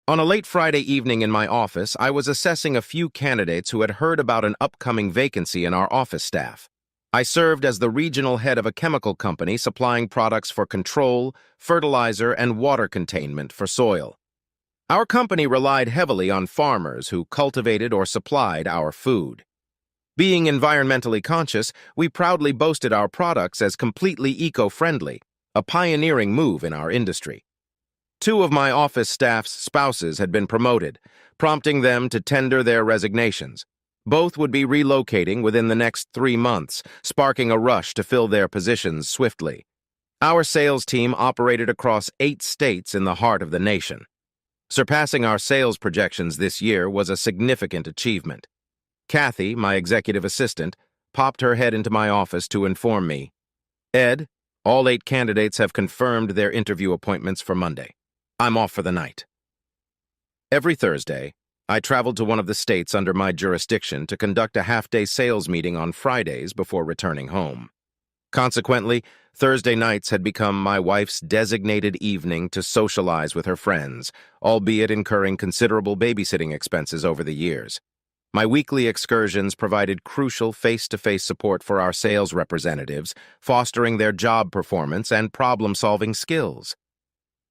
On a late Friday evening in my office, I was assessing a few candidates who had heard about an upcoming vacancy in our office staff. I served as the regional head of a chemical company supplying products for control, fertilizer, and water containment for soil. Our company relied heavily on farmers who cultivated or supplied our food. Being environmentally conscious, we proudly boasted our products as completely eco-friendly, a pioneering move in our industry. Two of my office staff's spouses had been promoted, prompting them to tender their resignations. Both would be relocating within the next 3 months, sparking a rush to fill their positions swiftly. Our sales team operated across 8 states in the heart of the nation. Surpassing our sales projections this year was a significant achievement. Kathy, my executive assistant, popped her head into my office to inform me, "Ed, all 8 candidates have confirmed their interview appointments for Monday. I'm off for the night." Every Thursday, I traveled to one of the states under my jurisdiction to conduct a half-day sales meeting on Fridays before returning home. Consequently, Thursday nights had become my wife's designated evening to socialize with her friends, albeit incurring considerable babysitting expenses over the years. My weekly excursions provided crucial face-to-face support for our sales representatives, fostering their job performance and problem-solving skills.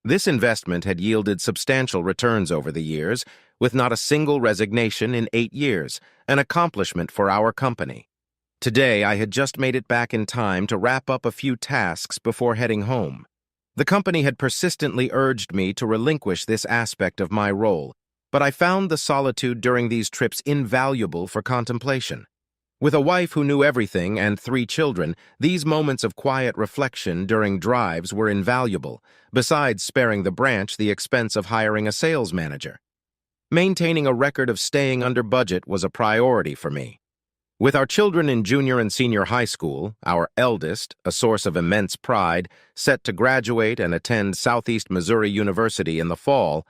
This investment had yielded substantial returns over the years, with not a single resignation in 8 years, an accomplishment for our company. Today, I had just made it back in time to wrap up a few tasks before heading home. The company had persistently urged me to relinquish this aspect of my role, but I found the solitude during these trips invaluable for contemplation. With a wife who knew everything and 3 children, these moments of quiet reflection during drives were invaluable, besides sparing the branch the expense of hiring a sales manager. Maintaining a record of staying under budget was a priority for me. With our children in junior and senior high school, our eldest, a source of immense pride, set to graduate and attend Southeast Missouri University in the fall,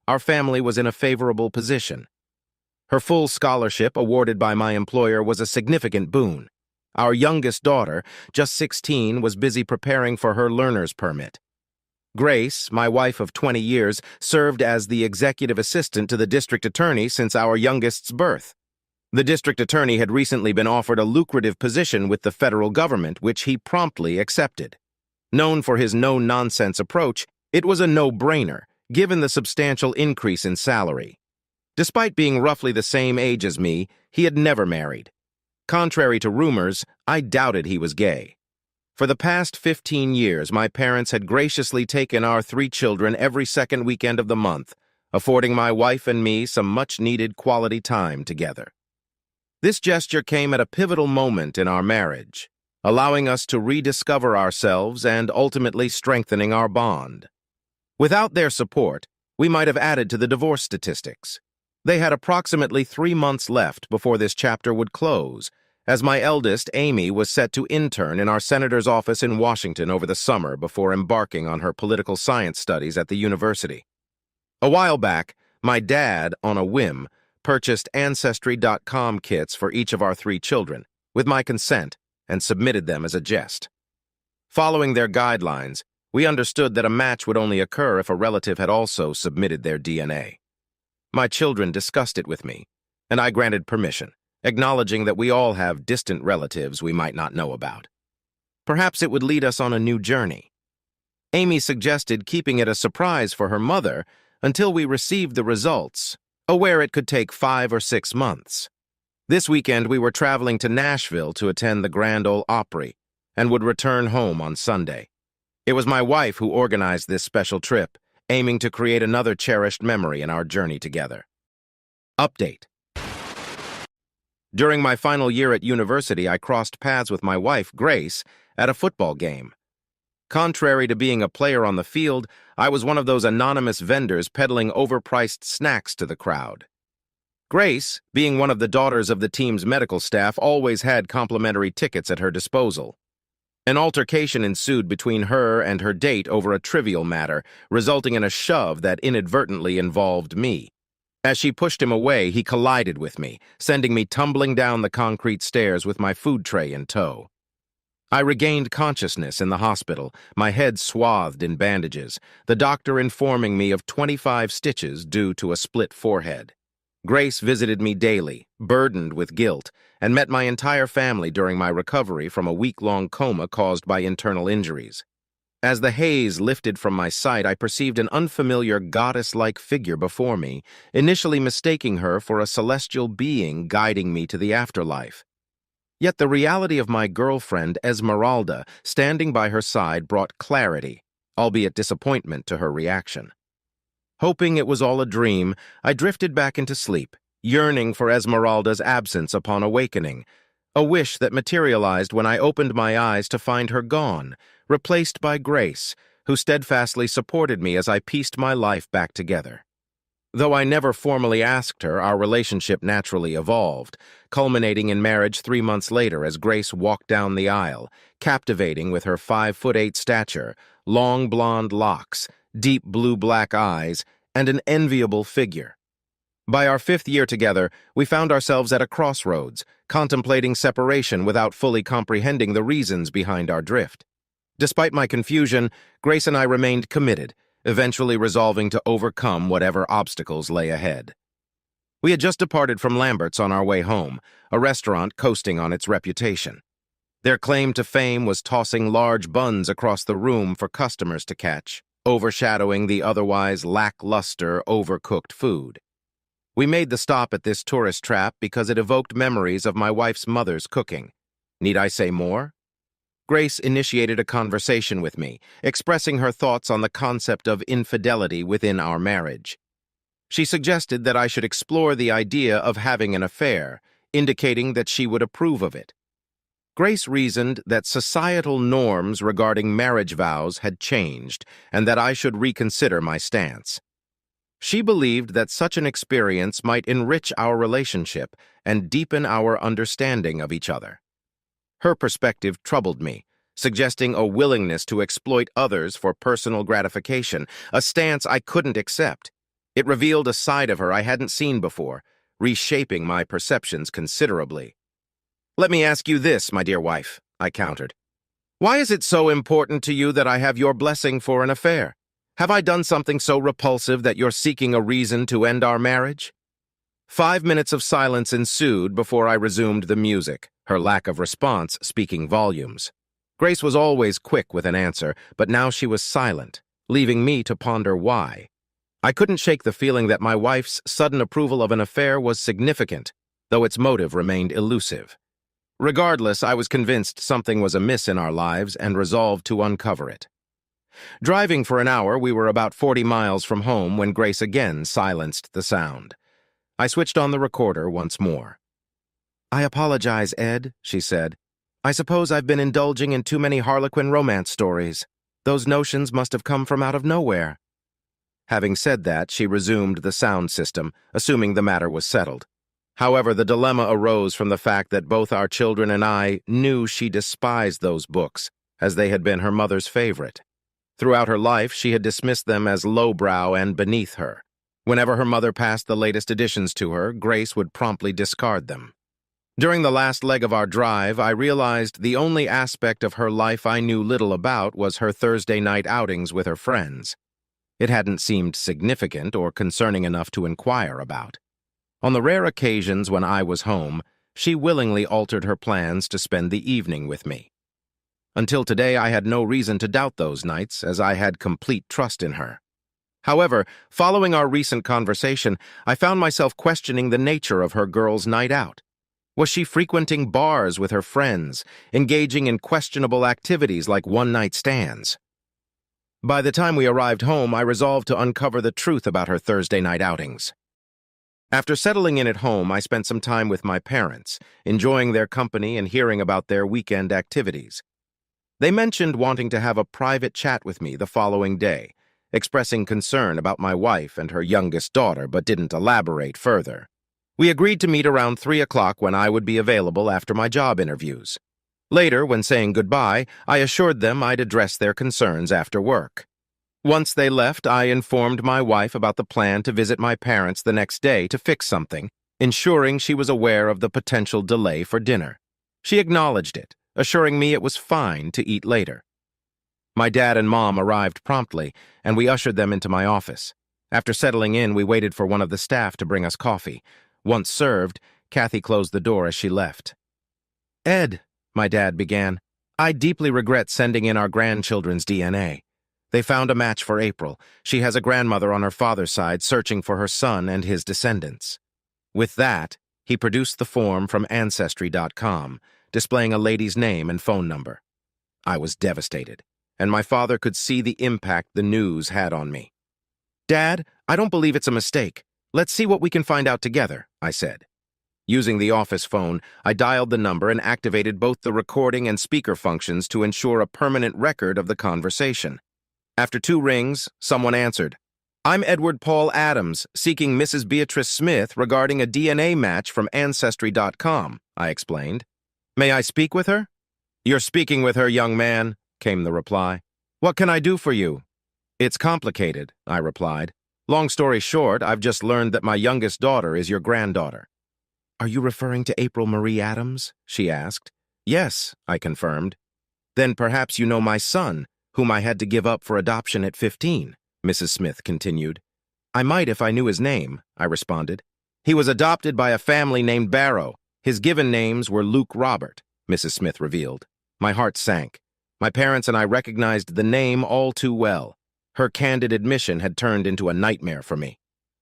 our family was in a favorable position. Her full scholarship awarded by my employer was a significant boon. Our youngest daughter, just 16, was busy preparing for her learner's permit. Grace, my wife of 20 years, served as the executive assistant to the district attorney since our youngest's birth. The district attorney had recently been offered a lucrative position with the federal government, which he promptly accepted. Known for his no-nonsense approach, it was a no-brainer, given the substantial increase in salary. Despite being roughly the same age as me, he had never married. Contrary to rumors, I doubted he was gay. For the past 15 years, my parents had graciously taken our 3 children every second weekend of the month, affording my wife and me some much-needed quality time together. This gesture came at a pivotal moment in our marriage, allowing us to rediscover ourselves and ultimately strengthening our bond. Without their support, we might have added to the divorce statistics. They had approximately 3 months left before this chapter would close, as my eldest, Amy, was set to intern in our senator's office in Washington over the summer before embarking on her political science studies at the university. A while back, my dad, on a whim, purchased Ancestry.com kits for each of our 3 children, with my consent, and submitted them as a jest. Following their guidelines, we understood that a match would only occur if a relative had also submitted their DNA. My children discussed it with me, and I granted permission, acknowledging that we all have distant relatives we might not know about. Perhaps it would lead us on a new journey. Amy suggested keeping it a surprise for her mother until we received the results, aware it could take 5 or 6 months. This weekend we were traveling to Nashville to attend the Grand Ole Opry and would return home on Sunday. It was my wife who organized this special trip, aiming to create another cherished memory in our journey together. Update. During my final year at university, I crossed paths with my wife, Grace, at a football game. Contrary to being a player on the field, I was one of those anonymous vendors peddling overpriced snacks to the crowd. Grace, being one of the daughters of the team's medical staff, always had complimentary tickets at her disposal. An altercation ensued between her and her date over a trivial matter, resulting in a shove that inadvertently involved me. As she pushed him away, he collided with me, sending me tumbling down the concrete stairs with my food tray in tow. I regained consciousness in the hospital, my head swathed in bandages, the doctor informing me of 25 stitches due to a split forehead. Grace visited me daily, burdened with guilt, and met my entire family during my recovery from a week-long coma caused by internal injuries. As the haze lifted from my sight, I perceived an unfamiliar goddess-like figure before me, initially mistaking her for a celestial being guiding me to the afterlife. Yet the reality of my girlfriend, Esmeralda, standing by her side brought clarity, albeit disappointment to her reaction. Hoping it was all a dream, I drifted back into sleep, yearning for Esmeralda's absence upon awakening, a wish that materialized when I opened my eyes to find her gone, replaced by Grace, who steadfastly supported me as I pieced my life back together. Though I never formally asked her, our relationship naturally evolved, culminating in marriage 3 months later as Grace walked down the aisle, captivating with her 5'8" stature, long blonde locks, deep blue-black eyes, and an enviable figure. By our 5th year together, we found ourselves at a crossroads, contemplating separation without fully comprehending the reasons behind our drift. Despite my confusion, Grace and I remained committed, eventually resolving to overcome whatever obstacles lay ahead. We had just departed from Lambert's on our way home, a restaurant coasting on its reputation. Their claim to fame was tossing large buns across the room for customers to catch, overshadowing the otherwise lackluster, overcooked food. We made the stop at this tourist trap because it evoked memories of my wife's mother's cooking. Need I say more? Grace initiated a conversation with me, expressing her thoughts on the concept of infidelity within our marriage. She suggested that I should explore the idea of having an affair, indicating that she would approve of it. Grace reasoned that societal norms regarding marriage vows had changed and that I should reconsider my stance. She believed that such an experience might enrich our relationship and deepen our understanding of each other. Her perspective troubled me, suggesting a willingness to exploit others for personal gratification, a stance I couldn't accept. It revealed a side of her I hadn't seen before, reshaping my perceptions considerably. "Let me ask you this, my dear wife," I countered. "Why is it so important to you that I have your blessing for an affair? Have I done something so repulsive that you're seeking a reason to end our marriage?" 5 minutes of silence ensued before I resumed the music, her lack of response speaking volumes. Grace was always quick with an answer, but now she was silent, leaving me to ponder why. I couldn't shake the feeling that my wife's sudden approval of an affair was significant, though its motive remained elusive. Regardless, I was convinced something was amiss in our lives and resolved to uncover it. Driving for an hour, we were about 40 miles from home when Grace again silenced the sound. I switched on the recorder once more. "I apologize, Ed," she said. "I suppose I've been indulging in too many Harlequin romance stories. Those notions must have come from out of nowhere." Having said that, she resumed the sound system, assuming the matter was settled. However, the dilemma arose from the fact that both our children and I knew she despised those books, as they had been her mother's favorite. Throughout her life, she had dismissed them as lowbrow and beneath her. Whenever her mother passed the latest editions to her, Grace would promptly discard them. During the last leg of our drive, I realized the only aspect of her life I knew little about was her Thursday night outings with her friends. It hadn't seemed significant or concerning enough to inquire about. On the rare occasions when I was home, she willingly altered her plans to spend the evening with me. Until today, I had no reason to doubt those nights, as I had complete trust in her. However, following our recent conversation, I found myself questioning the nature of her girls' night out. Was she frequenting bars with her friends, engaging in questionable activities like one-night stands? By the time we arrived home, I resolved to uncover the truth about her Thursday night outings. After settling in at home, I spent some time with my parents, enjoying their company and hearing about their weekend activities. They mentioned wanting to have a private chat with me the following day, expressing concern about my wife and her youngest daughter, but didn't elaborate further. We agreed to meet around 3 o'clock when I would be available after my job interviews. Later, when saying goodbye, I assured them I'd address their concerns after work. Once they left, I informed my wife about the plan to visit my parents the next day to fix something, ensuring she was aware of the potential delay for dinner. She acknowledged it, assuring me it was fine to eat later. My dad and mom arrived promptly, and we ushered them into my office. After settling in, we waited for one of the staff to bring us coffee. Once served, Kathy closed the door as she left. "Ed," my dad began, "I deeply regret sending in our grandchildren's DNA. They found a match for April. She has a grandmother on her father's side searching for her son and his descendants." With that, he produced the form from Ancestry.com, displaying a lady's name and phone number. I was devastated, and my father could see the impact the news had on me. "Dad, I don't believe it's a mistake. Let's see what we can find out together," I said. Using the office phone, I dialed the number and activated both the recording and speaker functions to ensure a permanent record of the conversation. After 2 rings, someone answered. "I'm Edward Paul Adams, seeking Mrs. Beatrice Smith regarding a DNA match from Ancestry.com, I explained. "May I speak with her?" "You're speaking with her, young man," came the reply. "What can I do for you?" "It's complicated," I replied. "Long story short, I've just learned that my youngest daughter is your granddaughter." "Are you referring to April Marie Adams?" she asked. "Yes," I confirmed. "Then perhaps you know my son, whom I had to give up for adoption at 15, Mrs. Smith continued. "I might if I knew his name," I responded. "He was adopted by a family named Barrow. His given names were Luke Robert," Mrs. Smith revealed. My heart sank. My parents and I recognized the name all too well. Her candid admission had turned into a nightmare for me.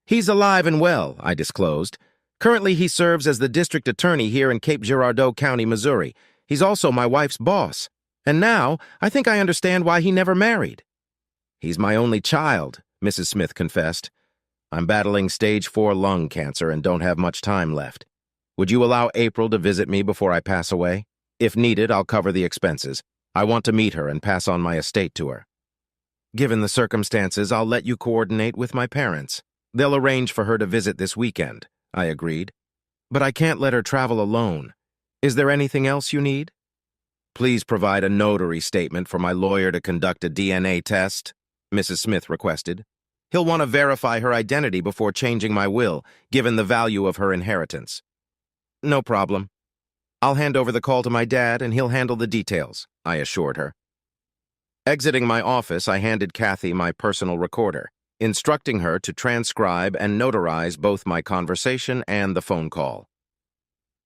"He's alive and well," I disclosed. "Currently, he serves as the district attorney here in Cape Girardeau County, Missouri. He's also my wife's boss. And now, I think I understand why he never married." "He's my only child," Mrs. Smith confessed. "I'm battling stage 4 lung cancer and don't have much time left. Would you allow April to visit me before I pass away? If needed, I'll cover the expenses. I want to meet her and pass on my estate to her." "Given the circumstances, I'll let you coordinate with my parents. They'll arrange for her to visit this weekend," I agreed. "But I can't let her travel alone. Is there anything else you need?" "Please provide a notary statement for my lawyer to conduct a DNA test," Mrs. Smith requested. "He'll want to verify her identity before changing my will, given the value of her inheritance." "No problem. I'll hand over the call to my dad and he'll handle the details," I assured her. Exiting my office, I handed Kathy my personal recorder, instructing her to transcribe and notarize both my conversation and the phone call.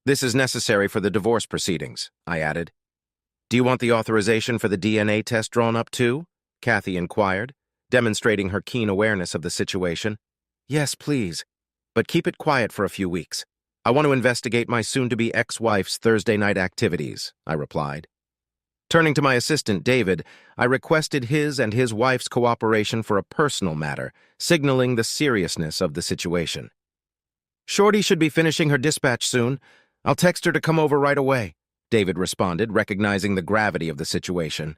"This is necessary for the divorce proceedings," I added. "Do you want the authorization for the DNA test drawn up too?" Kathy inquired, demonstrating her keen awareness of the situation. "Yes, please, but keep it quiet for a few weeks. I want to investigate my soon-to-be ex-wife's Thursday night activities," I replied. Turning to my assistant, David, I requested his and his wife's cooperation for a personal matter, signaling the seriousness of the situation. "Shorty should be finishing her dispatch soon. I'll text her to come over right away," David responded, recognizing the gravity of the situation.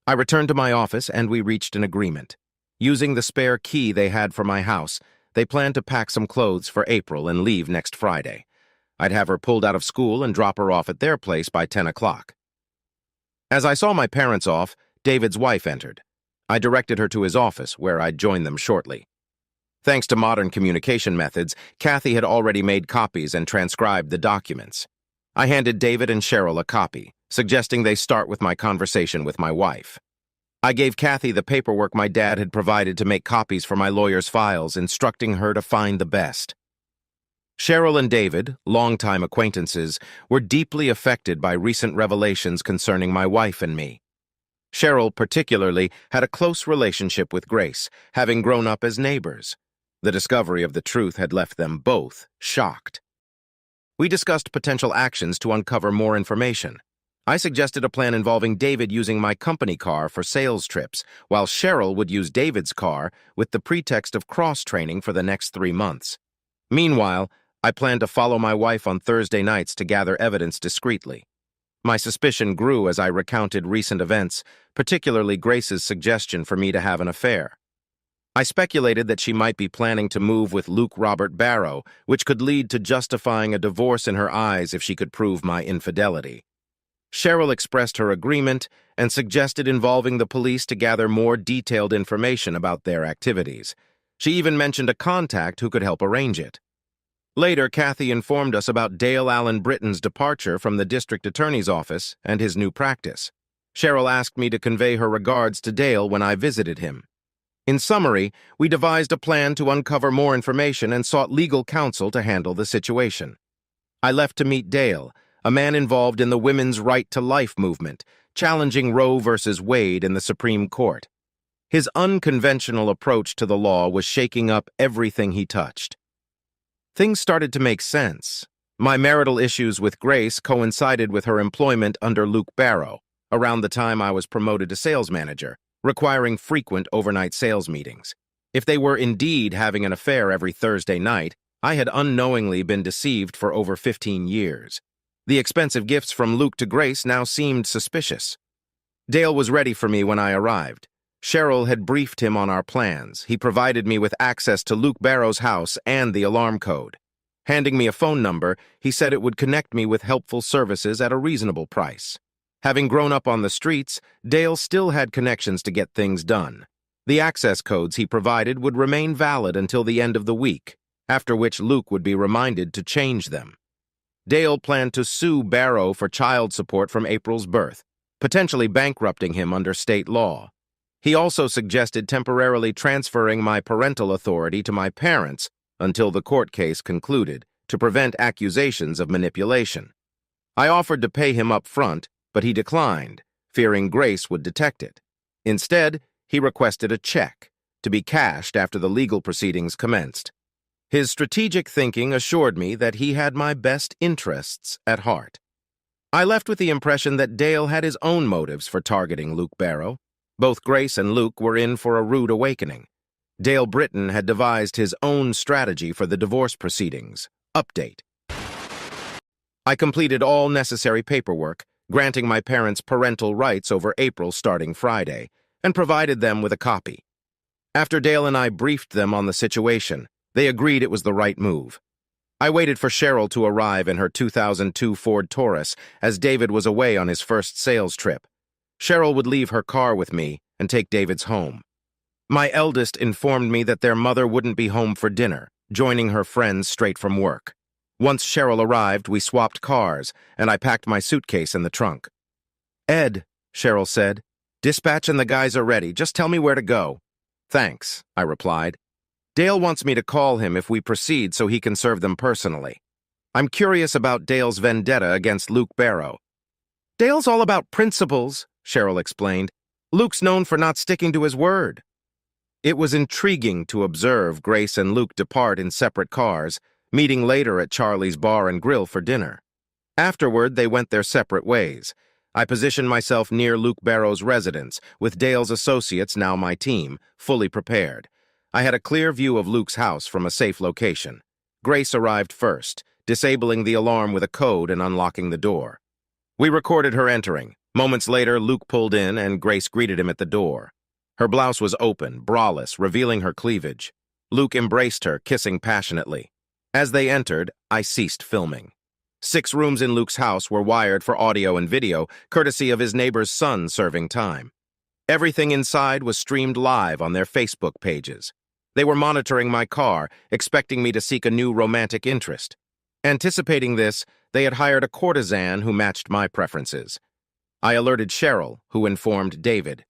I returned to my office and we reached an agreement. Using the spare key they had for my house, they planned to pack some clothes for April and leave next Friday. I'd have her pulled out of school and drop her off at their place by 10 o'clock. As I saw my parents off, David's wife entered. I directed her to his office, where I'd join them shortly. Thanks to modern communication methods, Kathy had already made copies and transcribed the documents. I handed David and Cheryl a copy, suggesting they start with my conversation with my wife. I gave Kathy the paperwork my dad had provided to make copies for my lawyer's files, instructing her to find the best. Cheryl and David, longtime acquaintances, were deeply affected by recent revelations concerning my wife and me. Cheryl, particularly, had a close relationship with Grace, having grown up as neighbors. The discovery of the truth had left them both shocked. We discussed potential actions to uncover more information. I suggested a plan involving David using my company car for sales trips, while Cheryl would use David's car with the pretext of cross-training for the next 3 months. Meanwhile, I planned to follow my wife on Thursday nights to gather evidence discreetly. My suspicion grew as I recounted recent events, particularly Grace's suggestion for me to have an affair. I speculated that she might be planning to move with Luke Robert Barrow, which could lead to justifying a divorce in her eyes if she could prove my infidelity. Cheryl expressed her agreement and suggested involving the police to gather more detailed information about their activities. She even mentioned a contact who could help arrange it. Later, Kathy informed us about Dale Allen Britton's departure from the district attorney's office and his new practice. Cheryl asked me to convey her regards to Dale when I visited him. In summary, we devised a plan to uncover more information and sought legal counsel to handle the situation. I left to meet Dale, a man involved in the women's right to life movement, challenging Roe v. Wade in the Supreme Court. His unconventional approach to the law was shaking up everything he touched. Things started to make sense. My marital issues with Grace coincided with her employment under Luke Barrow, around the time I was promoted to sales manager, requiring frequent overnight sales meetings. If they were indeed having an affair every Thursday night, I had unknowingly been deceived for over 15 years. The expensive gifts from Luke to Grace now seemed suspicious. Dale was ready for me when I arrived. Cheryl had briefed him on our plans. He provided me with access to Luke Barrow's house and the alarm code. Handing me a phone number, he said it would connect me with helpful services at a reasonable price. Having grown up on the streets, Dale still had connections to get things done. The access codes he provided would remain valid until the end of the week, after which Luke would be reminded to change them. Dale planned to sue Barrow for child support from April's birth, potentially bankrupting him under state law. He also suggested temporarily transferring my parental authority to my parents until the court case concluded, to prevent accusations of manipulation. I offered to pay him up front, but he declined, fearing Grace would detect it. Instead, he requested a check, to be cashed after the legal proceedings commenced. His strategic thinking assured me that he had my best interests at heart. I left with the impression that Dale had his own motives for targeting Luke Barrow. Both Grace and Luke were in for a rude awakening. Dale Britton had devised his own strategy for the divorce proceedings. Update. I completed all necessary paperwork, granting my parents parental rights over April starting Friday, and provided them with a copy. After Dale and I briefed them on the situation, they agreed it was the right move. I waited for Cheryl to arrive in her 2002 Ford Taurus as David was away on his first sales trip. Cheryl would leave her car with me and take David's home. My eldest informed me that their mother wouldn't be home for dinner, joining her friends straight from work. Once Cheryl arrived, we swapped cars, and I packed my suitcase in the trunk. "Ed," Cheryl said, "dispatch and the guys are ready. Just tell me where to go." "Thanks," I replied. "Dale wants me to call him if we proceed so he can serve them personally. I'm curious about Dale's vendetta against Luke Barrow." "Dale's all about principles," Cheryl explained. "Luke's known for not sticking to his word." It was intriguing to observe Grace and Luke depart in separate cars, meeting later at Charlie's Bar and Grill for dinner. Afterward, they went their separate ways. I positioned myself near Luke Barrow's residence, with Dale's associates, now my team, fully prepared. I had a clear view of Luke's house from a safe location. Grace arrived first, disabling the alarm with a code and unlocking the door. We recorded her entering. Moments later, Luke pulled in and Grace greeted him at the door. Her blouse was open, braless, revealing her cleavage. Luke embraced her, kissing passionately. As they entered, I ceased filming. 6 rooms in Luke's house were wired for audio and video, courtesy of his neighbor's son serving time. Everything inside was streamed live on their Facebook pages. They were monitoring my car, expecting me to seek a new romantic interest. Anticipating this, they had hired a courtesan who matched my preferences. I alerted Cheryl, who informed David.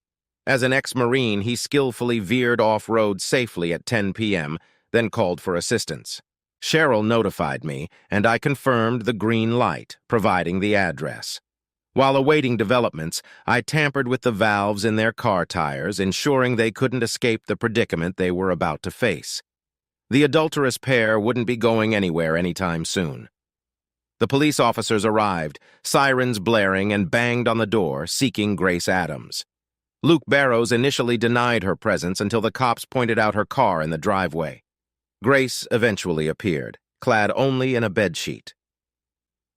As an ex-Marine, he skillfully veered off-road safely at 10 p.m., then called for assistance. Cheryl notified me, and I confirmed the green light, providing the address. While awaiting developments, I tampered with the valves in their car tires, ensuring they couldn't escape the predicament they were about to face. The adulterous pair wouldn't be going anywhere anytime soon. The police officers arrived, sirens blaring, and banged on the door, seeking Grace Adams. Luke Barrows initially denied her presence until the cops pointed out her car in the driveway. Grace eventually appeared, clad only in a bedsheet.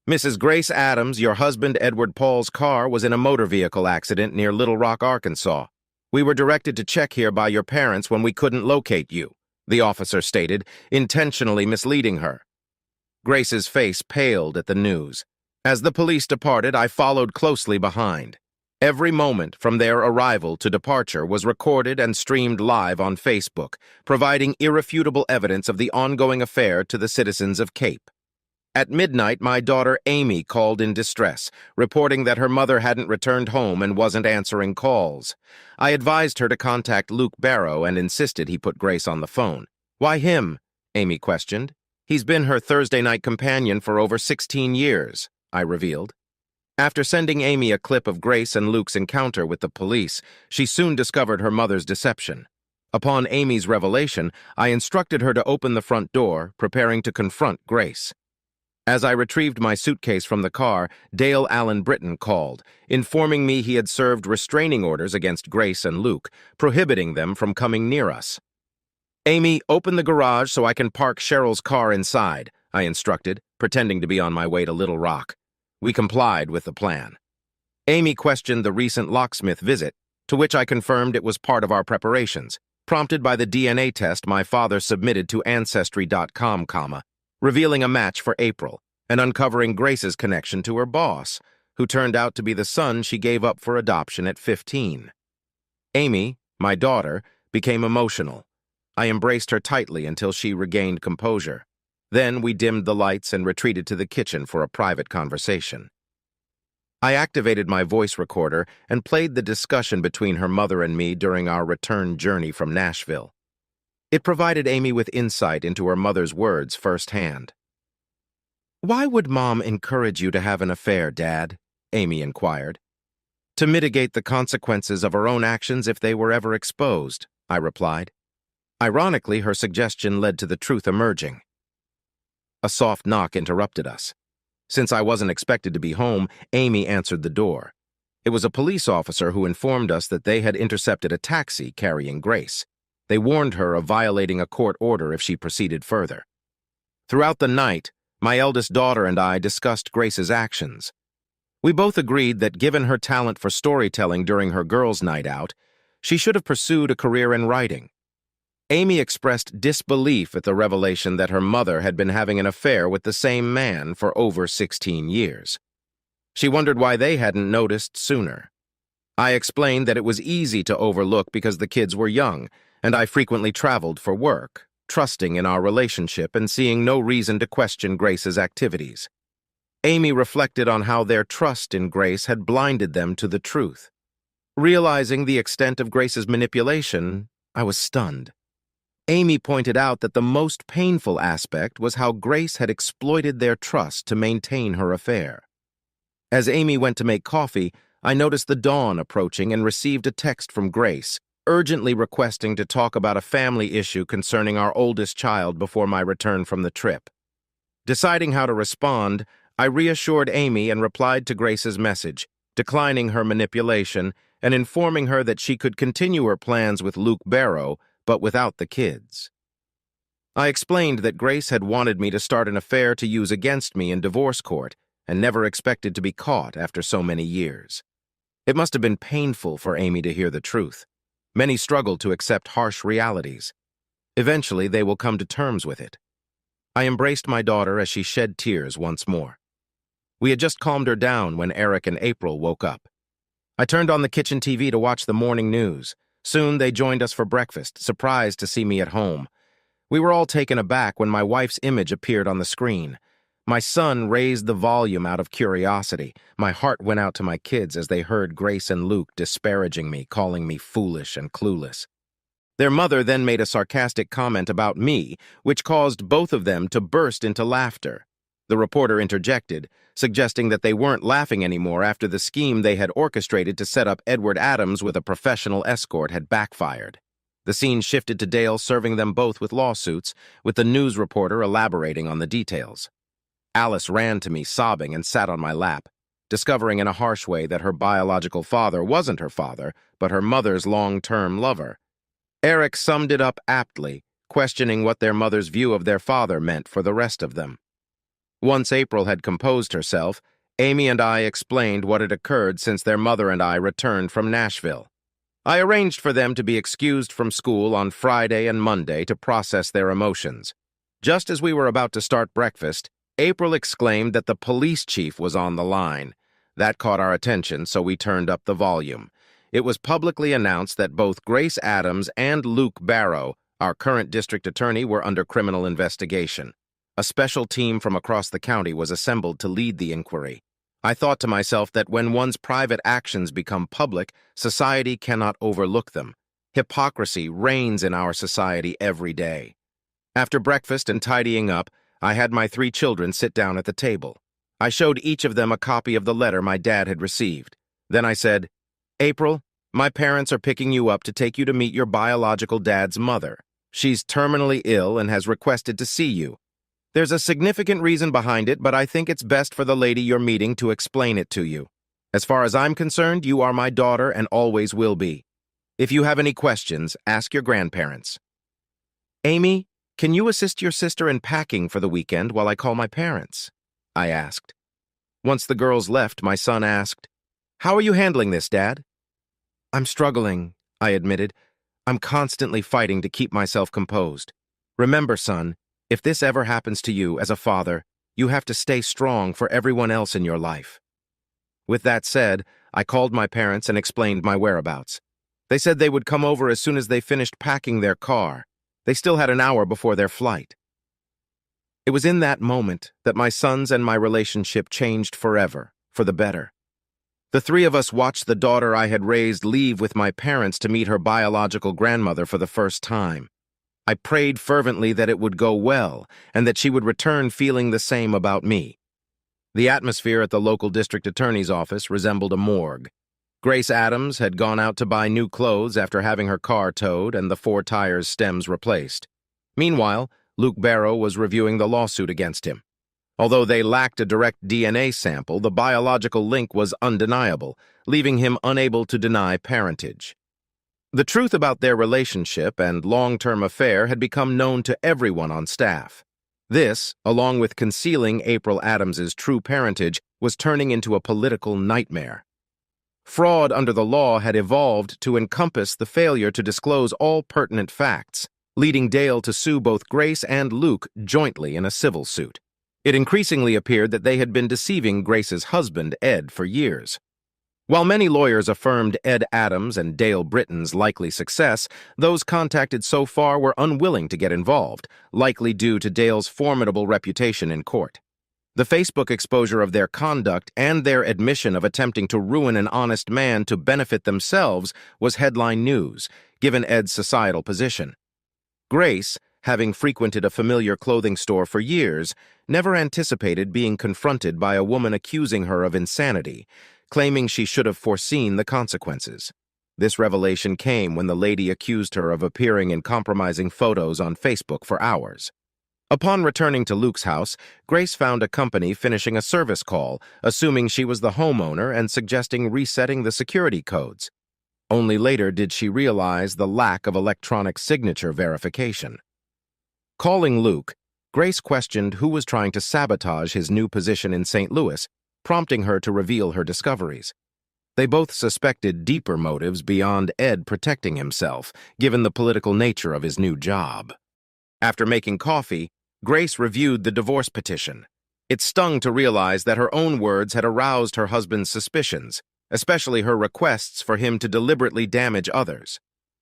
"Mrs. Grace Adams, your husband Edward Paul's car was in a motor vehicle accident near Little Rock, Arkansas. We were directed to check here by your parents when we couldn't locate you," the officer stated, intentionally misleading her. Grace's face paled at the news. As the police departed, I followed closely behind. Every moment from their arrival to departure was recorded and streamed live on Facebook, providing irrefutable evidence of the ongoing affair to the citizens of Cape. At midnight, my daughter Amy called in distress, reporting that her mother hadn't returned home and wasn't answering calls. I advised her to contact Luke Barrow and insisted he put Grace on the phone. "Why him?" Amy questioned. "He's been her Thursday night companion for over 16 years, I revealed. After sending Amy a clip of Grace and Luke's encounter with the police, she soon discovered her mother's deception. Upon Amy's revelation, I instructed her to open the front door, preparing to confront Grace. As I retrieved my suitcase from the car, Dale Allen Britton called, informing me he had served restraining orders against Grace and Luke, prohibiting them from coming near us. "Amy, open the garage so I can park Cheryl's car inside," I instructed, pretending to be on my way to Little Rock. We complied with the plan. Amy questioned the recent locksmith visit, to which I confirmed it was part of our preparations, prompted by the DNA test my father submitted to Ancestry.com, revealing a match for April and uncovering Grace's connection to her boss, who turned out to be the son she gave up for adoption at 15. Amy, my daughter, became emotional. I embraced her tightly until she regained composure. Then we dimmed the lights and retreated to the kitchen for a private conversation. I activated my voice recorder and played the discussion between her mother and me during our return journey from Nashville. It provided Amy with insight into her mother's words firsthand. "Why would Mom encourage you to have an affair, Dad?" Amy inquired. "To mitigate the consequences of her own actions if they were ever exposed," I replied. Ironically, her suggestion led to the truth emerging. A soft knock interrupted us. Since I wasn't expected to be home, Amy answered the door. It was a police officer who informed us that they had intercepted a taxi carrying Grace. They warned her of violating a court order if she proceeded further. Throughout the night, my eldest daughter and I discussed Grace's actions. We both agreed that given her talent for storytelling during her girls' night out, she should have pursued a career in writing. Amy expressed disbelief at the revelation that her mother had been having an affair with the same man for over 16 years. She wondered why they hadn't noticed sooner. I explained that it was easy to overlook because the kids were young, and I frequently traveled for work, trusting in our relationship and seeing no reason to question Grace's activities. Amy reflected on how their trust in Grace had blinded them to the truth. Realizing the extent of Grace's manipulation, I was stunned. Amy pointed out that the most painful aspect was how Grace had exploited their trust to maintain her affair. As Amy went to make coffee, I noticed the dawn approaching and received a text from Grace, urgently requesting to talk about a family issue concerning our oldest child before my return from the trip. Deciding how to respond, I reassured Amy and replied to Grace's message, declining her manipulation and informing her that she could continue her plans with Luke Barrow, but without the kids. I explained that Grace had wanted me to start an affair to use against me in divorce court and never expected to be caught after so many years. It must have been painful for Amy to hear the truth. Many struggle to accept harsh realities. Eventually, they will come to terms with it. I embraced my daughter as she shed tears once more. We had just calmed her down when Eric and April woke up. I turned on the kitchen TV to watch the morning news. Soon they joined us for breakfast, surprised to see me at home. We were all taken aback when my wife's image appeared on the screen. My son raised the volume out of curiosity. My heart went out to my kids as they heard Grace and Luke disparaging me, calling me foolish and clueless. Their mother then made a sarcastic comment about me, which caused both of them to burst into laughter. The reporter interjected, suggesting that they weren't laughing anymore after the scheme they had orchestrated to set up Edward Adams with a professional escort had backfired. The scene shifted to Dale serving them both with lawsuits, with the news reporter elaborating on the details. Alice ran to me sobbing and sat on my lap, discovering in a harsh way that her biological father wasn't her father, but her mother's long-term lover. Eric summed it up aptly, questioning what their mother's view of their father meant for the rest of them. Once April had composed herself, Amy and I explained what had occurred since their mother and I returned from Nashville. I arranged for them to be excused from school on Friday and Monday to process their emotions. Just as we were about to start breakfast, April exclaimed that the police chief was on the line. That caught our attention, so we turned up the volume. It was publicly announced that both Grace Adams and Luke Barrow, our current district attorney, were under criminal investigation. A special team from across the county was assembled to lead the inquiry. I thought to myself that when one's private actions become public, society cannot overlook them. Hypocrisy reigns in our society every day. After breakfast and tidying up, I had my 3 children sit down at the table. I showed each of them a copy of the letter my dad had received. Then I said, "April, my parents are picking you up to take you to meet your biological dad's mother. She's terminally ill and has requested to see you. There's a significant reason behind it, but I think it's best for the lady you're meeting to explain it to you. As far as I'm concerned, you are my daughter and always will be. If you have any questions, ask your grandparents. Amy, can you assist your sister in packing for the weekend while I call my parents?" I asked. Once the girls left, my son asked, "How are you handling this, Dad?" "I'm struggling," I admitted. "I'm constantly fighting to keep myself composed. Remember, son, if this ever happens to you as a father, you have to stay strong for everyone else in your life." With that said, I called my parents and explained my whereabouts. They said they would come over as soon as they finished packing their car. They still had an hour before their flight. It was in that moment that my sons and my relationship changed forever, for the better. The 3 of us watched the daughter I had raised leave with my parents to meet her biological grandmother for the first time. I prayed fervently that it would go well and that she would return feeling the same about me. The atmosphere at the local district attorney's office resembled a morgue. Grace Adams had gone out to buy new clothes after having her car towed and the 4 tires' stems replaced. Meanwhile, Luke Barrow was reviewing the lawsuit against him. Although they lacked a direct DNA sample, the biological link was undeniable, leaving him unable to deny parentage. The truth about their relationship and long-term affair had become known to everyone on staff. This, along with concealing April Adams's true parentage, was turning into a political nightmare. Fraud under the law had evolved to encompass the failure to disclose all pertinent facts, leading Dale to sue both Grace and Luke jointly in a civil suit. It increasingly appeared that they had been deceiving Grace's husband, Ed, for years. While many lawyers affirmed Ed Adams and Dale Britton's likely success, those contacted so far were unwilling to get involved, likely due to Dale's formidable reputation in court. The Facebook exposure of their conduct and their admission of attempting to ruin an honest man to benefit themselves was headline news, given Ed's societal position. Grace, having frequented a familiar clothing store for years, never anticipated being confronted by a woman accusing her of insanity, claiming she should have foreseen the consequences. This revelation came when the lady accused her of appearing in compromising photos on Facebook for hours. Upon returning to Luke's house, Grace found a company finishing a service call, assuming she was the homeowner and suggesting resetting the security codes. Only later did she realize the lack of electronic signature verification. Calling Luke, Grace questioned who was trying to sabotage his new position in St. Louis, prompting her to reveal her discoveries. They both suspected deeper motives beyond Ed protecting himself, given the political nature of his new job. After making coffee, Grace reviewed the divorce petition. It stung to realize that her own words had aroused her husband's suspicions, especially her requests for him to deliberately damage others.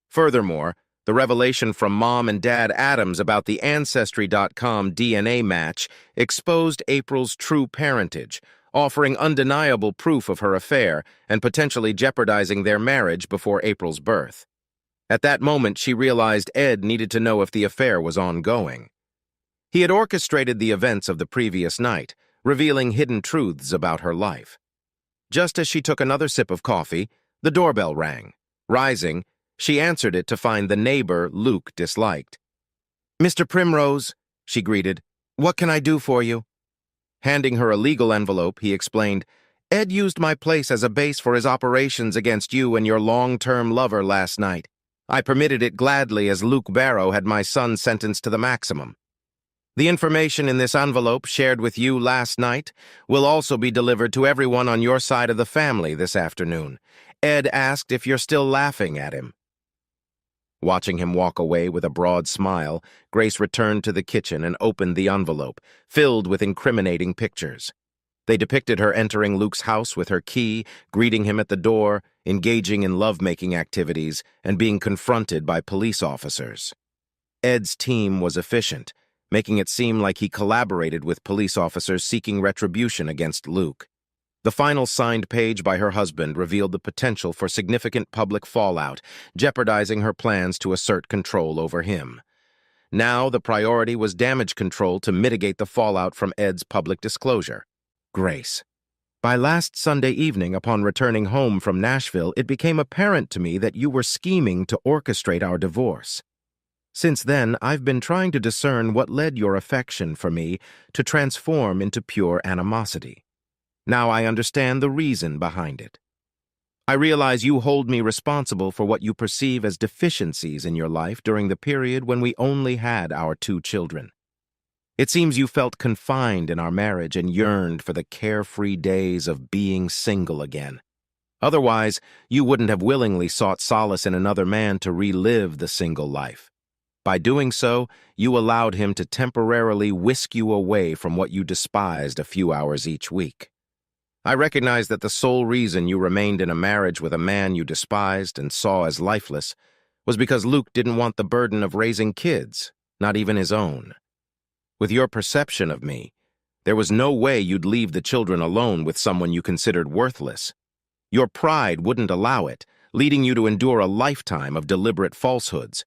Furthermore, the revelation from Mom and Dad Adams about the Ancestry.com DNA match exposed April's true parentage, offering undeniable proof of her affair and potentially jeopardizing their marriage before April's birth. At that moment, she realized Ed needed to know if the affair was ongoing. He had orchestrated the events of the previous night, revealing hidden truths about her life. Just as she took another sip of coffee, the doorbell rang. Rising, she answered it to find the neighbor Luke disliked. "Mr. Primrose," she greeted, "what can I do for you?" Handing her a legal envelope, he explained, "Ed used my place as a base for his operations against you and your long-term lover last night. I permitted it gladly as Luke Barrow had my son sentenced to the maximum. The information in this envelope shared with you last night will also be delivered to everyone on your side of the family this afternoon. Ed asked if you're still laughing at him." Watching him walk away with a broad smile, Grace returned to the kitchen and opened the envelope, filled with incriminating pictures. They depicted her entering Luke's house with her key, greeting him at the door, engaging in lovemaking activities, and being confronted by police officers. Ed's team was efficient, making it seem like he collaborated with police officers seeking retribution against Luke. The final signed page by her husband revealed the potential for significant public fallout, jeopardizing her plans to assert control over him. Now the priority was damage control to mitigate the fallout from Ed's public disclosure. Grace. By last Sunday evening, upon returning home from Nashville, it became apparent to me that you were scheming to orchestrate our divorce. Since then, I've been trying to discern what led your affection for me to transform into pure animosity. Now I understand the reason behind it. I realize you hold me responsible for what you perceive as deficiencies in your life during the period when we only had our 2 children. It seems you felt confined in our marriage and yearned for the carefree days of being single again. Otherwise, you wouldn't have willingly sought solace in another man to relive the single life. By doing so, you allowed him to temporarily whisk you away from what you despised a few hours each week. I recognize that the sole reason you remained in a marriage with a man you despised and saw as lifeless was because Luke didn't want the burden of raising kids, not even his own. With your perception of me, there was no way you'd leave the children alone with someone you considered worthless. Your pride wouldn't allow it, leading you to endure a lifetime of deliberate falsehoods.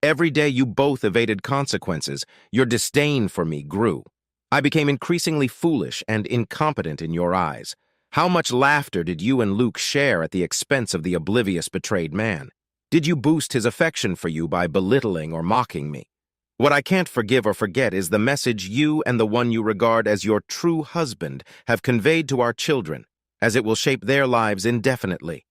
Every day you both evaded consequences, your disdain for me grew. I became increasingly foolish and incompetent in your eyes. How much laughter did you and Luke share at the expense of the oblivious betrayed man? Did you boost his affection for you by belittling or mocking me? What I can't forgive or forget is the message you and the one you regard as your true husband have conveyed to our children, as it will shape their lives indefinitely.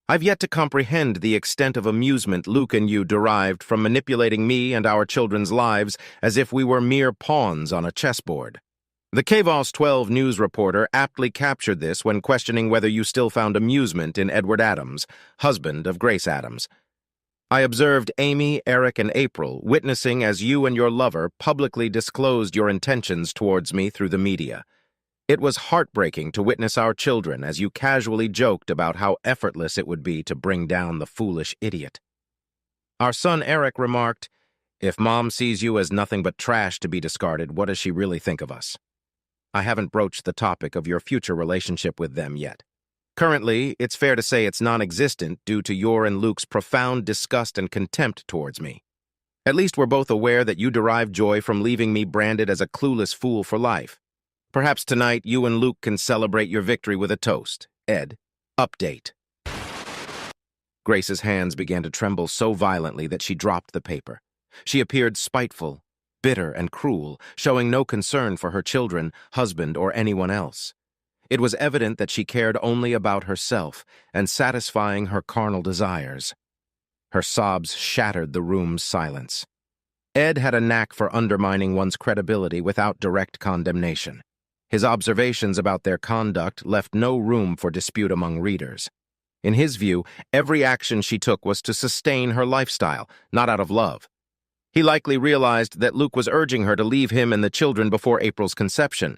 I've yet to comprehend the extent of amusement Luke and you derived from manipulating me and our children's lives as if we were mere pawns on a chessboard. The KVOS 12 news reporter aptly captured this when questioning whether you still found amusement in Edward Adams, husband of Grace Adams. I observed Amy, Eric, and April witnessing as you and your lover publicly disclosed your intentions towards me through the media. It was heartbreaking to witness our children as you casually joked about how effortless it would be to bring down the foolish idiot. Our son Eric remarked, "If Mom sees you as nothing but trash to be discarded, what does she really think of us?" I haven't broached the topic of your future relationship with them yet. Currently, it's fair to say it's non-existent due to your and Luke's profound disgust and contempt towards me. At least we're both aware that you derive joy from leaving me branded as a clueless fool for life. Perhaps tonight you and Luke can celebrate your victory with a toast. Ed, update. Grace's hands began to tremble so violently that she dropped the paper. She appeared spiteful, bitter, and cruel, showing no concern for her children, husband, or anyone else. It was evident that she cared only about herself and satisfying her carnal desires. Her sobs shattered the room's silence. Ed had a knack for undermining one's credibility without direct condemnation. His observations about their conduct left no room for dispute among readers. In his view, every action she took was to sustain her lifestyle, not out of love. He likely realized that Luke was urging her to leave him and the children before April's conception.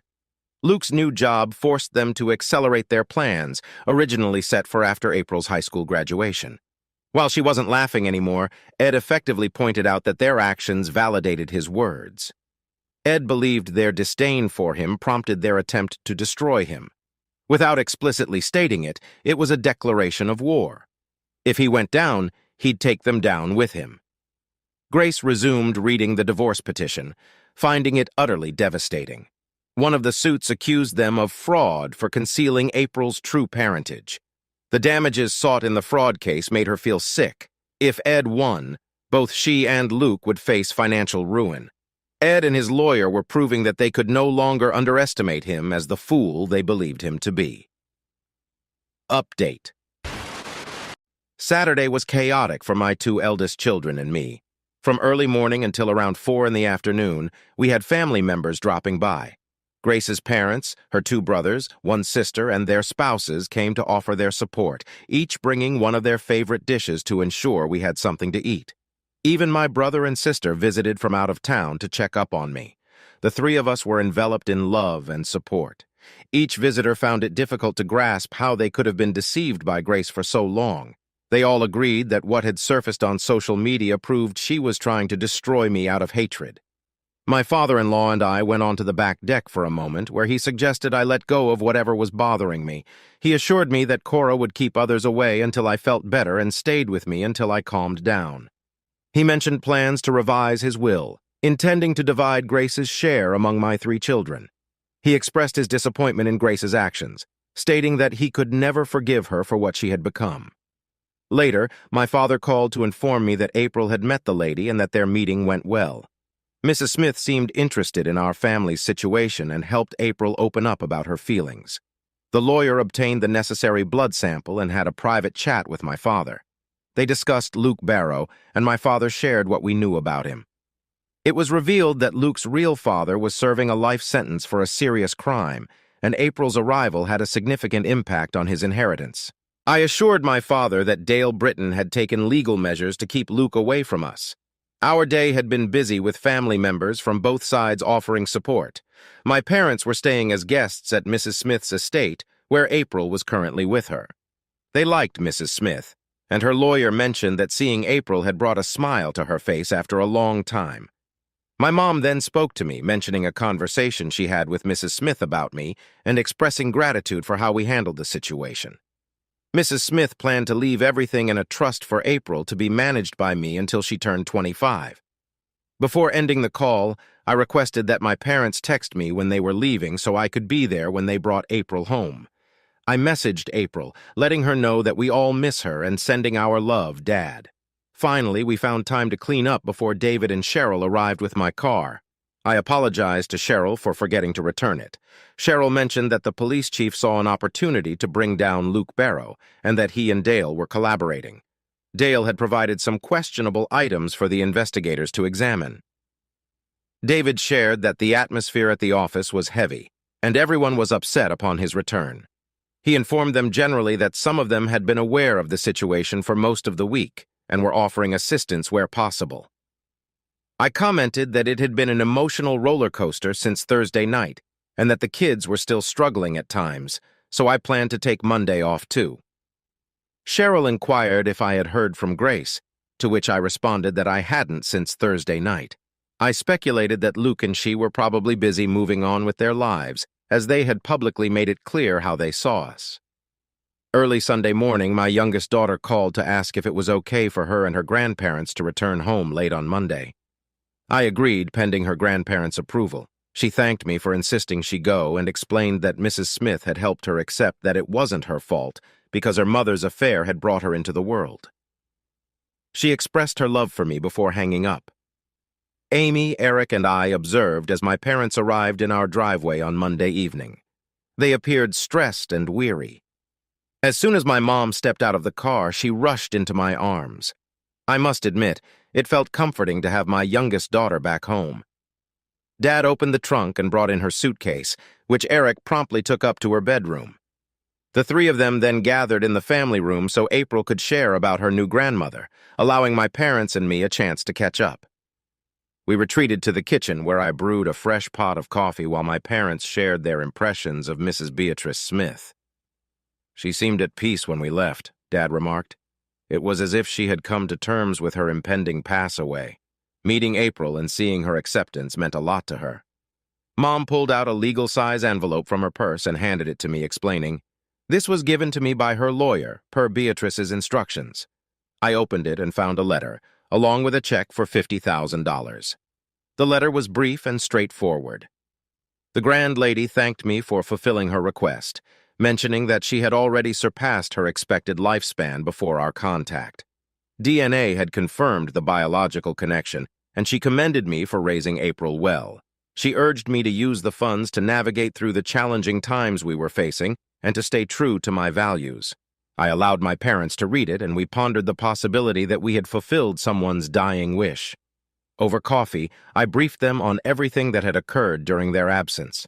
Luke's new job forced them to accelerate their plans, originally set for after April's high school graduation. While she wasn't laughing anymore, Ed effectively pointed out that their actions validated his words. Ed believed their disdain for him prompted their attempt to destroy him. Without explicitly stating it, it was a declaration of war. If he went down, he'd take them down with him. Grace resumed reading the divorce petition, finding it utterly devastating. One of the suits accused them of fraud for concealing April's true parentage. The damages sought in the fraud case made her feel sick. If Ed won, both she and Luke would face financial ruin. Ed and his lawyer were proving that they could no longer underestimate him as the fool they believed him to be. Update. Saturday was chaotic for my 2 eldest children and me. From early morning until around 4 in the afternoon, we had family members dropping by. Grace's parents, her 2 brothers, 1 sister, and their spouses came to offer their support, each bringing one of their favorite dishes to ensure we had something to eat. Even my brother and sister visited from out of town to check up on me. The 3 of us were enveloped in love and support. Each visitor found it difficult to grasp how they could have been deceived by Grace for so long. They all agreed that what had surfaced on social media proved she was trying to destroy me out of hatred. My father-in-law and I went onto the back deck for a moment, where he suggested I let go of whatever was bothering me. He assured me that Cora would keep others away until I felt better and stayed with me until I calmed down. He mentioned plans to revise his will, intending to divide Grace's share among my 3 children. He expressed his disappointment in Grace's actions, stating that he could never forgive her for what she had become. Later, my father called to inform me that April had met the lady and that their meeting went well. Mrs. Smith seemed interested in our family's situation and helped April open up about her feelings. The lawyer obtained the necessary blood sample and had a private chat with my father. They discussed Luke Barrow, and my father shared what we knew about him. It was revealed that Luke's real father was serving a life sentence for a serious crime, and April's arrival had a significant impact on his inheritance. I assured my father that Dale Britton had taken legal measures to keep Luke away from us. Our day had been busy with family members from both sides offering support. My parents were staying as guests at Mrs. Smith's estate, where April was currently with her. They liked Mrs. Smith, and her lawyer mentioned that seeing April had brought a smile to her face after a long time. My mom then spoke to me, mentioning a conversation she had with Mrs. Smith about me and expressing gratitude for how we handled the situation. Mrs. Smith planned to leave everything in a trust for April to be managed by me until she turned 25. Before ending the call, I requested that my parents text me when they were leaving so I could be there when they brought April home. I messaged April, letting her know that we all miss her and sending our love, Dad. Finally, we found time to clean up before David and Cheryl arrived with my car. I apologized to Cheryl for forgetting to return it. Cheryl mentioned that the police chief saw an opportunity to bring down Luke Barrow and that he and Dale were collaborating. Dale had provided some questionable items for the investigators to examine. David shared that the atmosphere at the office was heavy, and everyone was upset upon his return. He informed them generally that some of them had been aware of the situation for most of the week and were offering assistance where possible. I commented that it had been an emotional roller coaster since Thursday night, and that the kids were still struggling at times, so I planned to take Monday off too. Cheryl inquired if I had heard from Grace, to which I responded that I hadn't since Thursday night. I speculated that Luke and she were probably busy moving on with their lives, as they had publicly made it clear how they saw us. Early Sunday morning, my youngest daughter called to ask if it was okay for her and her grandparents to return home late on Monday. I agreed, pending her grandparents' approval. She thanked me for insisting she go and explained that Mrs. Smith had helped her accept that it wasn't her fault because her mother's affair had brought her into the world. She expressed her love for me before hanging up. Amy, Eric, and I observed as my parents arrived in our driveway on Monday evening. They appeared stressed and weary. As soon as my mom stepped out of the car, she rushed into my arms. I must admit, it felt comforting to have my youngest daughter back home. Dad opened the trunk and brought in her suitcase, which Eric promptly took up to her bedroom. The 3 of them then gathered in the family room so April could share about her new grandmother, allowing my parents and me a chance to catch up. We retreated to the kitchen where I brewed a fresh pot of coffee while my parents shared their impressions of Mrs. Beatrice Smith. "She seemed at peace when we left," Dad remarked. "It was as if she had come to terms with her impending pass-away. Meeting April and seeing her acceptance meant a lot to her." Mom pulled out a legal-size envelope from her purse and handed it to me, explaining, "This was given to me by her lawyer, per Beatrice's instructions." I opened it and found a letter, along with a check for $50,000. The letter was brief and straightforward. The grand lady thanked me for fulfilling her request, mentioning that she had already surpassed her expected lifespan before our contact. DNA had confirmed the biological connection, and she commended me for raising April well. She urged me to use the funds to navigate through the challenging times we were facing and to stay true to my values. I allowed my parents to read it, and we pondered the possibility that we had fulfilled someone's dying wish. Over coffee, I briefed them on everything that had occurred during their absence.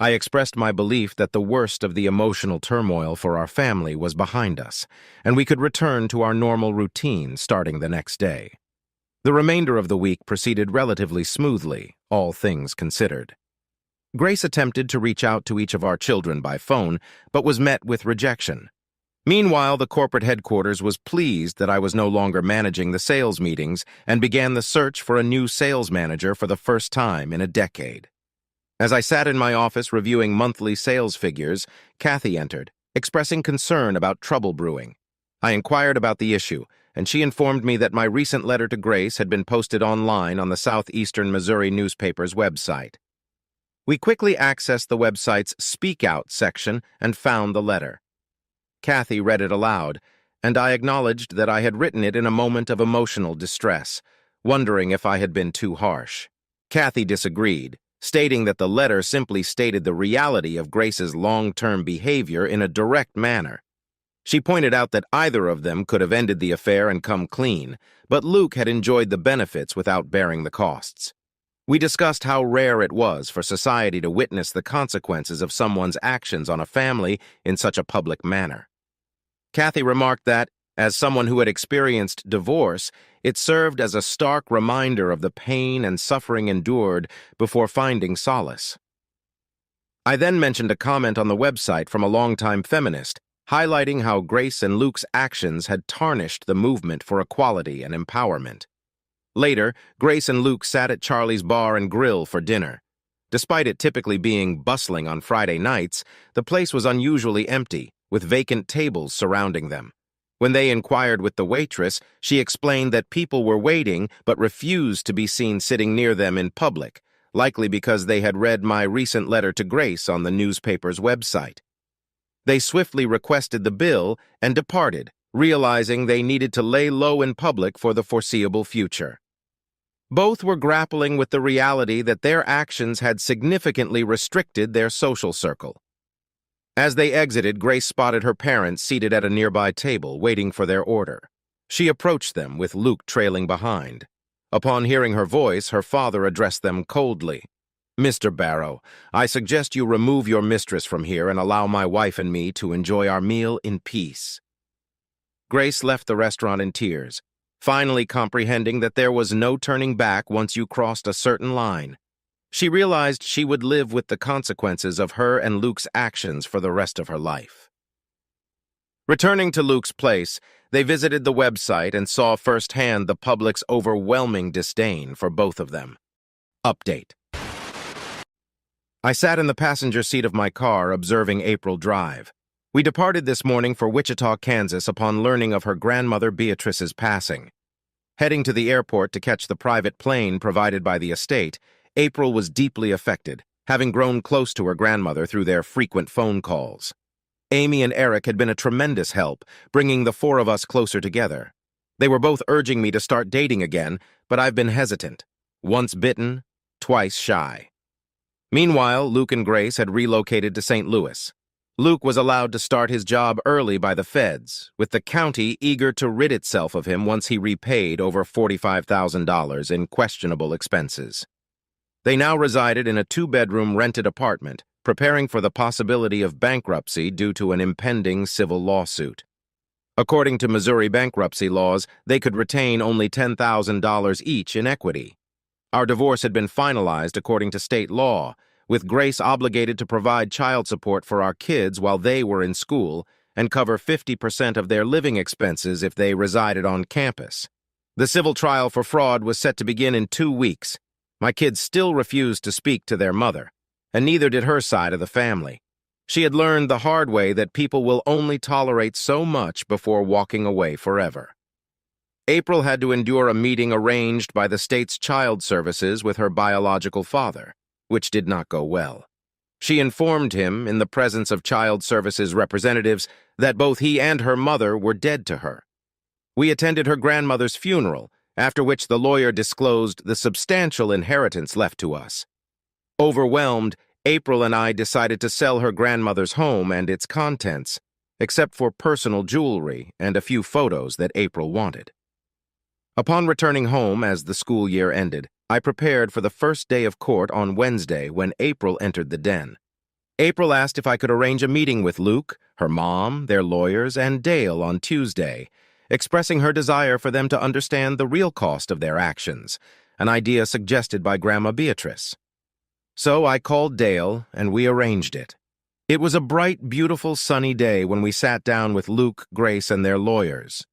I expressed my belief that the worst of the emotional turmoil for our family was behind us, and we could return to our normal routine starting the next day. The remainder of the week proceeded relatively smoothly, all things considered. Grace attempted to reach out to each of our children by phone, but was met with rejection. Meanwhile, the corporate headquarters was pleased that I was no longer managing the sales meetings and began the search for a new sales manager for the first time in a decade. As I sat in my office reviewing monthly sales figures, Kathy entered, expressing concern about trouble brewing. I inquired about the issue, and she informed me that my recent letter to Grace had been posted online on the Southeastern Missouri newspaper's website. We quickly accessed the website's Speak Out section and found the letter. Kathy read it aloud, and I acknowledged that I had written it in a moment of emotional distress, wondering if I had been too harsh. Kathy disagreed, stating that the letter simply stated the reality of Grace's long-term behavior in a direct manner. She pointed out that either of them could have ended the affair and come clean, but Luke had enjoyed the benefits without bearing the costs. We discussed how rare it was for society to witness the consequences of someone's actions on a family in such a public manner. Kathy remarked that, as someone who had experienced divorce, it served as a stark reminder of the pain and suffering endured before finding solace. I then mentioned a comment on the website from a longtime feminist, highlighting how Grace and Luke's actions had tarnished the movement for equality and empowerment. Later, Grace and Luke sat at Charlie's Bar and Grill for dinner. Despite it typically being bustling on Friday nights, the place was unusually empty, with vacant tables surrounding them. When they inquired with the waitress, she explained that people were waiting but refused to be seen sitting near them in public, likely because they had read my recent letter to Grace on the newspaper's website. They swiftly requested the bill and departed, realizing they needed to lay low in public for the foreseeable future. Both were grappling with the reality that their actions had significantly restricted their social circle. As they exited, Grace spotted her parents seated at a nearby table, waiting for their order. She approached them, with Luke trailing behind. Upon hearing her voice, her father addressed them coldly. "Mr. Barrow, I suggest you remove your mistress from here and allow my wife and me to enjoy our meal in peace." Grace left the restaurant in tears, finally comprehending that there was no turning back once you crossed a certain line. She realized she would live with the consequences of her and Luke's actions for the rest of her life. Returning to Luke's place, they visited the website and saw firsthand the public's overwhelming disdain for both of them. Update. I sat in the passenger seat of my car observing April drive. We departed this morning for Wichita, Kansas upon learning of her grandmother Beatrice's passing. Heading to the airport to catch the private plane provided by the estate, April was deeply affected, having grown close to her grandmother through their frequent phone calls. Amy and Eric had been a tremendous help, bringing the four of us closer together. They were both urging me to start dating again, but I've been hesitant. Once bitten, twice shy. Meanwhile, Luke and Grace had relocated to St. Louis. Luke was allowed to start his job early by the feds, with the county eager to rid itself of him once he repaid over $45,000 in questionable expenses. They now resided in a two-bedroom rented apartment, preparing for the possibility of bankruptcy due to an impending civil lawsuit. According to Missouri bankruptcy laws, they could retain only $10,000 each in equity. Our divorce had been finalized according to state law, with Grace obligated to provide child support for our kids while they were in school and cover 50% of their living expenses if they resided on campus. The civil trial for fraud was set to begin in 2 weeks. My kids still refused to speak to their mother, and neither did her side of the family. She had learned the hard way that people will only tolerate so much before walking away forever. April had to endure a meeting arranged by the state's child services with her biological father, which did not go well. She informed him, in the presence of child services representatives, that both he and her mother were dead to her. We attended her grandmother's funeral, after which the lawyer disclosed the substantial inheritance left to us. Overwhelmed, April and I decided to sell her grandmother's home and its contents, except for personal jewelry and a few photos that April wanted. Upon returning home as the school year ended, I prepared for the first day of court on Wednesday when April entered the den. April asked if I could arrange a meeting with Luke, her mom, their lawyers, and Dale on Tuesday, expressing her desire for them to understand the real cost of their actions, an idea suggested by Grandma Beatrice. So I called Dale, and we arranged it. It was a bright, beautiful, sunny day when we sat down with Luke, Grace, and their lawyers.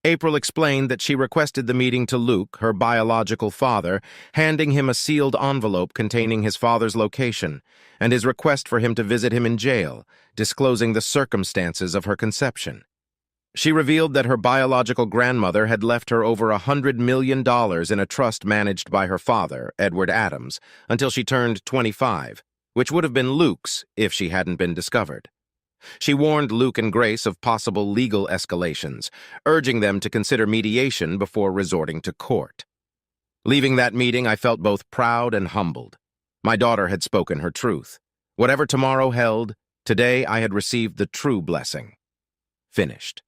April explained that she requested the meeting to Luke, her biological father, handing him a sealed envelope containing his father's location and his request for him to visit him in jail, disclosing the circumstances of her conception. She revealed that her biological grandmother had left her over $100 million in a trust managed by her father, Edward Adams, until she turned 25, which would have been Luke's if she hadn't been discovered. She warned Luke and Grace of possible legal escalations, urging them to consider mediation before resorting to court. Leaving that meeting, I felt both proud and humbled. My daughter had spoken her truth. Whatever tomorrow held, today I had received the true blessing. Finished.